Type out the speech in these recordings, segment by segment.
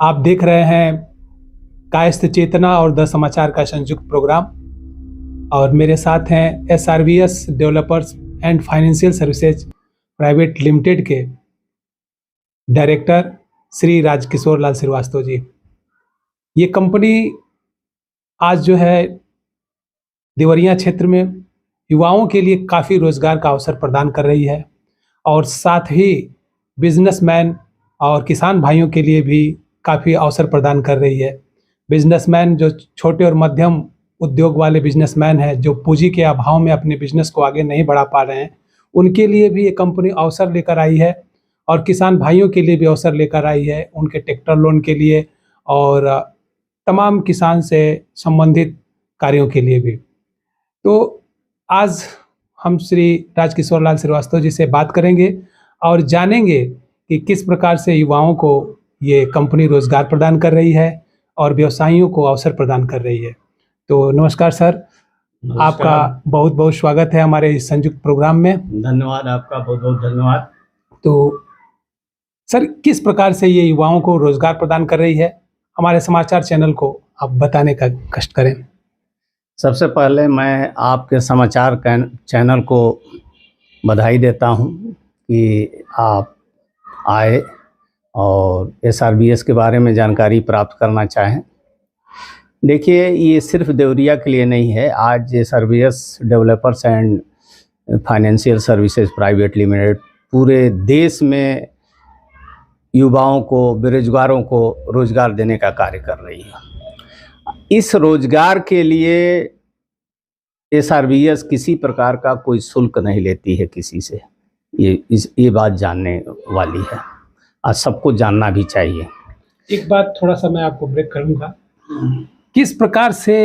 आप देख रहे हैं कायस्थ चेतना और द समाचार का संयुक्त प्रोग्राम और मेरे साथ हैं SRVS developers and financial services private limited के डायरेक्टर श्री राजकिशोर लाल श्रीवास्तव जी। ये कंपनी आज जो है देवरिया क्षेत्र में युवाओं के लिए काफ़ी रोजगार का अवसर प्रदान कर रही है और साथ ही बिजनेसमैन और किसान भाइयों के लिए भी काफ़ी अवसर प्रदान कर रही है। बिजनेसमैन जो छोटे और मध्यम उद्योग वाले बिजनेसमैन हैं, जो पूंजी के अभाव में अपने बिजनेस को आगे नहीं बढ़ा पा रहे हैं, उनके लिए भी ये कंपनी अवसर लेकर आई है और किसान भाइयों के लिए भी अवसर लेकर आई है, उनके ट्रैक्टर लोन के लिए और तमाम किसान से संबंधित कार्यों के लिए भी। तो आज हम श्री राजकिशोर लाल श्रीवास्तव जी से बात करेंगे और जानेंगे कि किस प्रकार से युवाओं को ये कंपनी रोजगार प्रदान कर रही है और व्यवसायियों को अवसर प्रदान कर रही है। तो नमस्कार सर, आपका बहुत बहुत स्वागत है हमारे इस संयुक्त प्रोग्राम में। धन्यवाद, आपका बहुत बहुत धन्यवाद। तो सर, किस प्रकार से ये युवाओं को रोजगार प्रदान कर रही है, हमारे समाचार चैनल को आप बताने का कष्ट करें। सबसे पहले मैं आपके समाचार चैनल को बधाई देता हूं कि आप आए और SRVS के बारे में जानकारी प्राप्त करना चाहें। देखिए, ये सिर्फ देवरिया के लिए नहीं है। आज SRVS developers and financial services private limited पूरे देश में युवाओं को, बेरोजगारों को रोजगार देने का कार्य कर रही है। इस रोजगार के लिए SRVS किसी प्रकार का कोई शुल्क नहीं लेती है किसी से। ये बात जानने वाली है, आज सबको जानना भी चाहिए। एक बात थोड़ा सा मैं आपको ब्रेक करूंगा। किस प्रकार से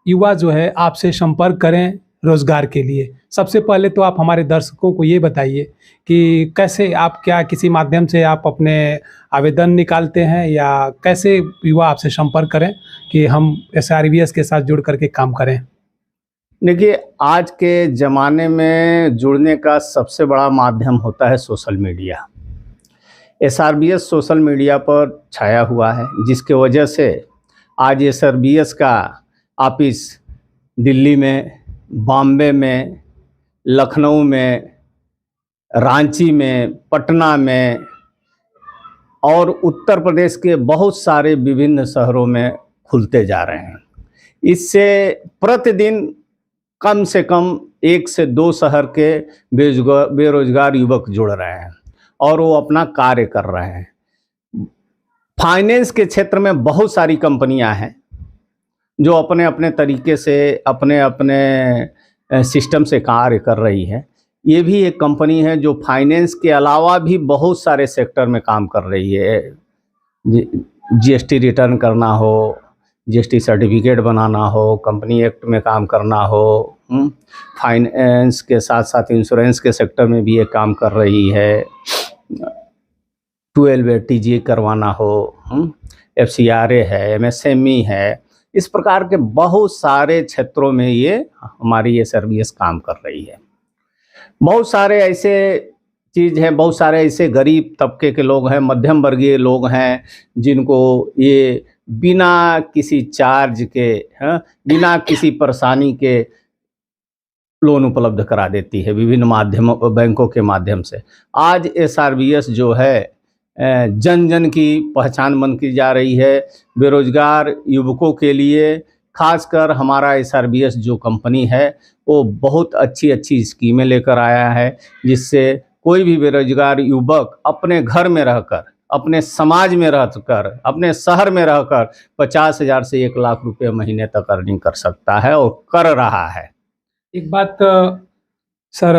युवा जो है आपसे संपर्क करें रोजगार के लिए? सबसे पहले तो आप हमारे दर्शकों को ये बताइए कि कैसे आप, क्या किसी माध्यम से आप अपने आवेदन निकालते हैं या कैसे युवा आपसे संपर्क करें कि हम SRVS के साथ जुड़ करके काम करें? देखिए, आज के ज़माने में जुड़ने का सबसे बड़ा माध्यम होता है social media. SRVS social media पर छाया हुआ है, जिसके वजह से आज SRVS का ऑफिस दिल्ली में, बॉम्बे में, लखनऊ में, रांची में, पटना में और उत्तर प्रदेश के बहुत सारे विभिन्न शहरों में खुलते जा रहे हैं। इससे प्रतिदिन कम से कम 1 से 2 शहर के बेरोजगार युवक जुड़ रहे हैं और वो अपना कार्य कर रहे हैं। फाइनेंस के क्षेत्र में बहुत सारी कंपनियां हैं जो अपने अपने तरीके से, अपने अपने सिस्टम से कार्य कर रही है। ये भी एक कंपनी है जो फाइनेंस के अलावा भी बहुत सारे सेक्टर में काम कर रही है। GST रिटर्न करना हो, GST सर्टिफिकेट बनाना हो, कंपनी एक्ट में काम करना हो, फाइनेंस के साथ साथ इंश्योरेंस के सेक्टर में भी ये काम कर रही है। 12 TGA करवाना हो, FCRA है, MSME है, इस प्रकार के बहुत सारे क्षेत्रों में ये हमारी SRVS काम कर रही है। बहुत सारे ऐसे चीज़ हैं, बहुत सारे ऐसे गरीब तबके के लोग हैं, मध्यम वर्गीय लोग हैं, जिनको ये बिना किसी चार्ज के, बिना किसी परेशानी के लोन उपलब्ध करा देती है विभिन्न माध्यमों, बैंकों के माध्यम से। आज SRVS जो है जन जन की पहचान बन की जा रही है। बेरोजगार युवकों के लिए खासकर हमारा SRVS जो कंपनी है वो बहुत अच्छी अच्छी स्कीमें लेकर आया है, जिससे कोई भी बेरोजगार युवक अपने घर में रहकर, अपने समाज में रहकर, अपने शहर में रहकर 50,000 से 1 लाख रुपए महीने तक अर्निंग कर सकता है और कर रहा है। एक बात सर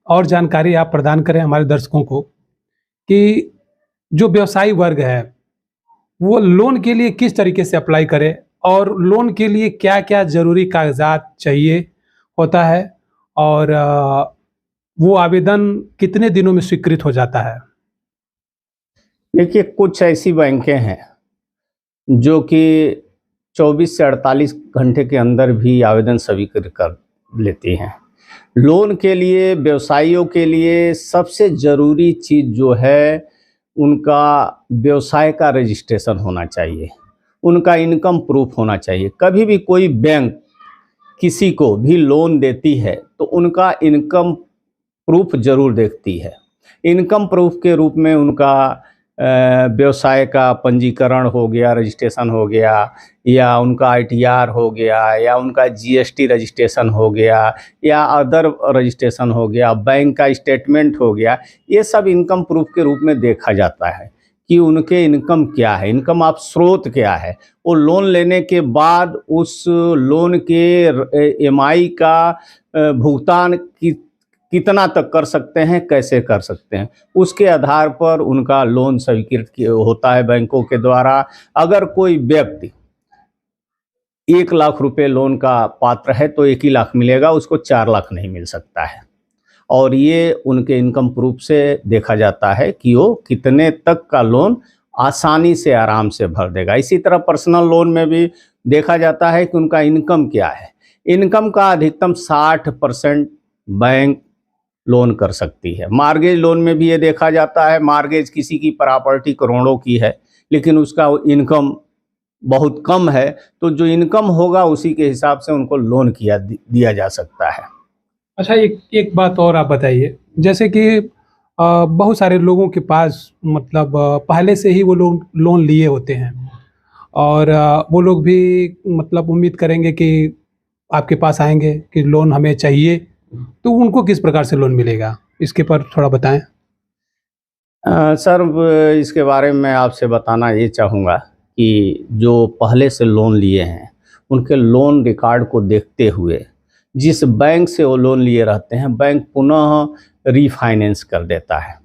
और जानकारी आप प्रदान करें हमारे दर्शकों को कि जो व्यवसायी वर्ग है वो लोन के लिए किस तरीके से अप्लाई करे और लोन के लिए क्या क्या ज़रूरी कागजात चाहिए होता है और वो आवेदन कितने दिनों में स्वीकृत हो जाता है? देखिए, कुछ ऐसी बैंकें हैं जो कि 24 से 48 घंटे के अंदर भी आवेदन स्वीकृत कर लेती हैं। लोन के लिए व्यवसायियों के लिए सबसे ज़रूरी चीज़ जो है उनका व्यवसाय का रजिस्ट्रेशन होना चाहिए, उनका इनकम प्रूफ होना चाहिए। कभी भी कोई बैंक किसी को भी लोन देती है तो उनका इनकम प्रूफ जरूर देखती है। इनकम प्रूफ के रूप में उनका व्यवसाय का पंजीकरण हो गया, रजिस्ट्रेशन हो गया, या उनका ITR हो गया, या उनका GST रजिस्ट्रेशन हो गया, या अदर रजिस्ट्रेशन हो गया, बैंक का स्टेटमेंट हो गया। ये सब इनकम प्रूफ के रूप में देखा जाता है कि उनके इनकम क्या है, इनकम आप स्रोत क्या है। वो लोन लेने के बाद उस लोन के EMI का भुगतान कितना तक कर सकते हैं, कैसे कर सकते हैं, उसके आधार पर उनका लोन स्वीकृत होता है बैंकों के द्वारा। अगर कोई व्यक्ति 1 लाख रुपए लोन का पात्र है तो 1 ही लाख मिलेगा, उसको 4 लाख नहीं मिल सकता है। और ये उनके इनकम प्रूफ से देखा जाता है कि वो कितने तक का लोन आसानी से आराम से भर देगा। इसी तरह पर्सनल लोन में भी देखा जाता है कि उनका इनकम क्या है। इनकम का अधिकतम 60% बैंक लोन कर सकती है। मार्गेज लोन में भी ये देखा जाता है, मार्गेज किसी की प्रॉपर्टी करोड़ों की है लेकिन उसका इनकम बहुत कम है, तो जो इनकम होगा उसी के हिसाब से उनको लोन दिया जा सकता है। अच्छा, एक बात और आप बताइए, जैसे कि बहुत सारे लोगों के पास मतलब पहले से ही वो लोग लोन लिए होते हैं और वो लोग भी मतलब उम्मीद करेंगे कि आपके पास आएंगे कि लोन हमें चाहिए, तो उनको किस प्रकार से लोन मिलेगा, इसके पर थोड़ा बताएं। सर, इसके बारे में आपसे बताना ये चाहूँगा कि जो पहले से लोन लिए हैं उनके लोन रिकॉर्ड को देखते हुए जिस बैंक से वो लोन लिए रहते हैं, बैंक पुनः रीफाइनेंस कर देता है,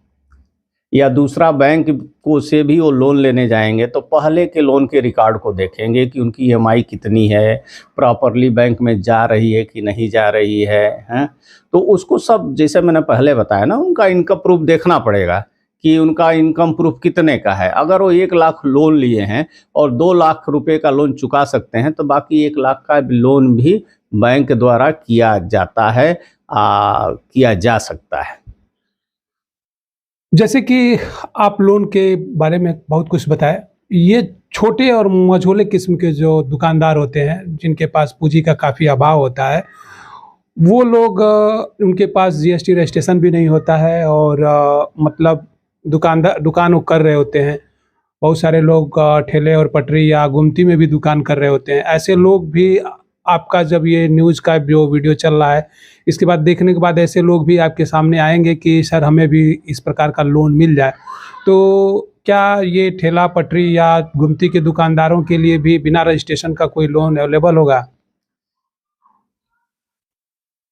या दूसरा बैंक को से भी वो लोन लेने जाएंगे तो पहले के लोन के रिकॉर्ड को देखेंगे कि उनकी EMI कितनी है, प्रॉपरली बैंक में जा रही है कि नहीं जा रही है, हैं। तो उसको सब, जैसे मैंने पहले बताया ना, उनका इनकम प्रूफ देखना पड़ेगा कि उनका इनकम प्रूफ कितने का है। अगर वो 1 लाख लोन लिए हैं और 2 लाख रुपए का लोन चुका सकते हैं तो बाकी 1 लाख का लोन भी बैंक द्वारा किया जाता है, किया जा सकता है। जैसे कि आप लोन के बारे में बहुत कुछ बताया, ये छोटे और मझोले किस्म के जो दुकानदार होते हैं जिनके पास पूंजी का काफ़ी अभाव होता है, वो लोग उनके पास GST रजिस्ट्रेशन भी नहीं होता है और मतलब दुकान वो कर रहे होते हैं। बहुत सारे लोग ठेले और पटरी या गुमती में भी दुकान कर रहे होते हैं। ऐसे लोग भी आपका जब ये न्यूज़ का जो वीडियो चल रहा है, इसके बाद देखने के बाद ऐसे लोग भी आपके सामने आएंगे कि सर हमें भी इस प्रकार का लोन मिल जाए, तो क्या ये ठेला पटरी या गुमती के दुकानदारों के लिए भी बिना रजिस्ट्रेशन का कोई लोन अवेलेबल होगा?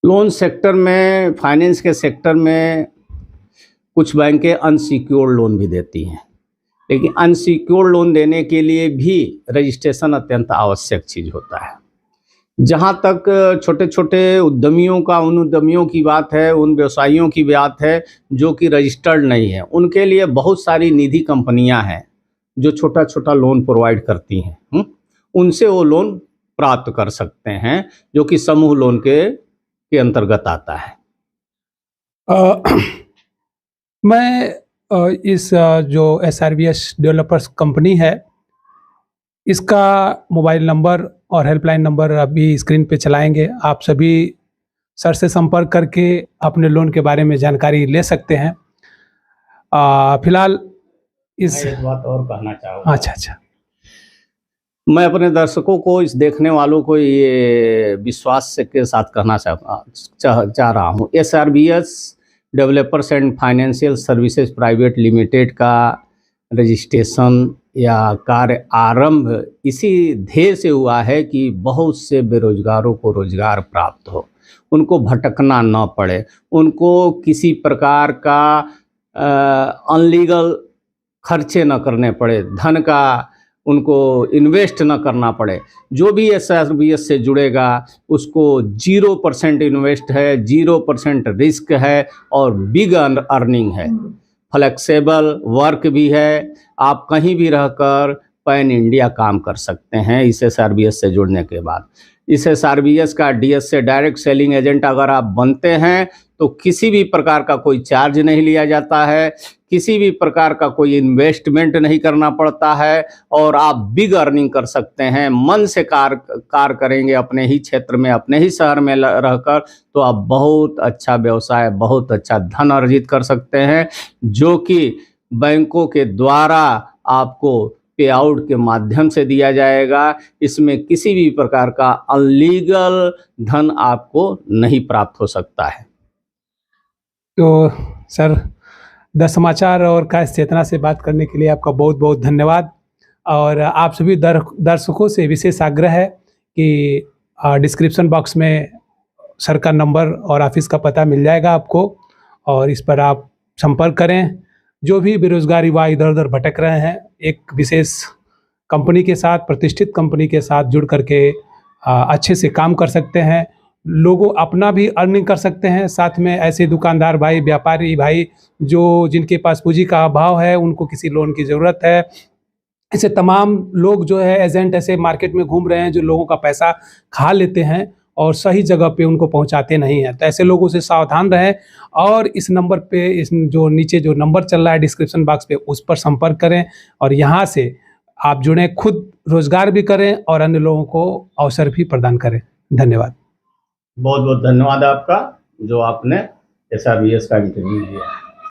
लोन सेक्टर में, फाइनेंस के सेक्टर में कुछ बैंकें अनसिक्योर्ड लोन भी देती हैं, लेकिन अनसिक्योर्ड लोन देने के लिए भी रजिस्ट्रेशन अत्यंत आवश्यक चीज़ होता है। जहाँ तक छोटे छोटे उद्यमियों का, उन उद्यमियों की बात है, उन व्यवसायियों की बात है जो कि रजिस्टर्ड नहीं है, उनके लिए बहुत सारी निधि कंपनियां हैं जो छोटा छोटा लोन प्रोवाइड करती हैं। उनसे वो लोन प्राप्त कर सकते हैं, जो कि समूह लोन के अंतर्गत आता है। मैं इस जो SRBS डेवलपर्स कंपनी है, इसका मोबाइल नंबर और हेल्पलाइन नंबर अभी स्क्रीन पे चलाएंगे। आप सभी सर से संपर्क करके अपने लोन के बारे में जानकारी ले सकते हैं। फिलहाल इस एक बात और कहना चाहूँगा। अच्छा। मैं अपने दर्शकों को, इस देखने वालों को ये विश्वास के साथ कहना चाह रहा हूँ, SRBS developers and financial services private limited का रजिस्ट्रेशन या कार्य आरंभ इसी ध्येय से हुआ है कि बहुत से बेरोजगारों को रोजगार प्राप्त हो, उनको भटकना न पड़े, उनको किसी प्रकार का अनलीगल खर्चे न करने पड़े, धन का उनको इन्वेस्ट न करना पड़े। जो भी SRBS से जुड़ेगा उसको 0% इन्वेस्ट है, 0% रिस्क है और बिग अर्निंग है, फ्लेक्सिबल वर्क भी है। आप कहीं भी रहकर पैन इंडिया काम कर सकते हैं इस SRBS से जुड़ने के बाद। इस SRBS का DS से डायरेक्ट सेलिंग एजेंट अगर आप बनते हैं तो किसी भी प्रकार का कोई चार्ज नहीं लिया जाता है, किसी भी प्रकार का कोई इन्वेस्टमेंट नहीं करना पड़ता है और आप बिग अर्निंग कर सकते हैं। मन से कार करेंगे अपने ही क्षेत्र में, अपने ही शहर में रहकर, तो आप बहुत अच्छा व्यवसाय, बहुत अच्छा धन अर्जित कर सकते हैं, जो कि बैंकों के द्वारा आपको पे आउट के माध्यम से दिया जाएगा। इसमें किसी भी प्रकार का अनलीगल धन आपको नहीं प्राप्त हो सकता है। तो सर, द समाचार और काश चेतना से बात करने के लिए आपका बहुत बहुत धन्यवाद। और आप सभी दर्शकों से विशेष आग्रह है कि डिस्क्रिप्शन बॉक्स में सर का नंबर और ऑफिस का पता मिल जाएगा आपको, और इस पर आप संपर्क करें। जो भी बेरोजगार युवा इधर उधर भटक रहे हैं, एक विशेष कंपनी के साथ, प्रतिष्ठित कंपनी के साथ जुड़ करके अच्छे से काम कर सकते हैं। लोगों अपना भी अर्निंग कर सकते हैं, साथ में ऐसे दुकानदार भाई, व्यापारी भाई जिनके पास पूंजी का अभाव है, उनको किसी लोन की ज़रूरत है, ऐसे तमाम लोग जो है एजेंट ऐसे मार्केट में घूम रहे हैं जो लोगों का पैसा खा लेते हैं और सही जगह पे उनको पहुंचाते नहीं हैं। तो ऐसे लोगों से सावधान रहें और इस नंबर पे, इस जो नीचे जो नंबर चल रहा है डिस्क्रिप्शन बॉक्स पे, उस पर संपर्क करें और यहाँ से आप जुड़ें, खुद रोजगार भी करें और अन्य लोगों को अवसर भी प्रदान करें। धन्यवाद। बहुत बहुत धन्यवाद आपका, जो आपने SRBS का इंटरव्यू लिया।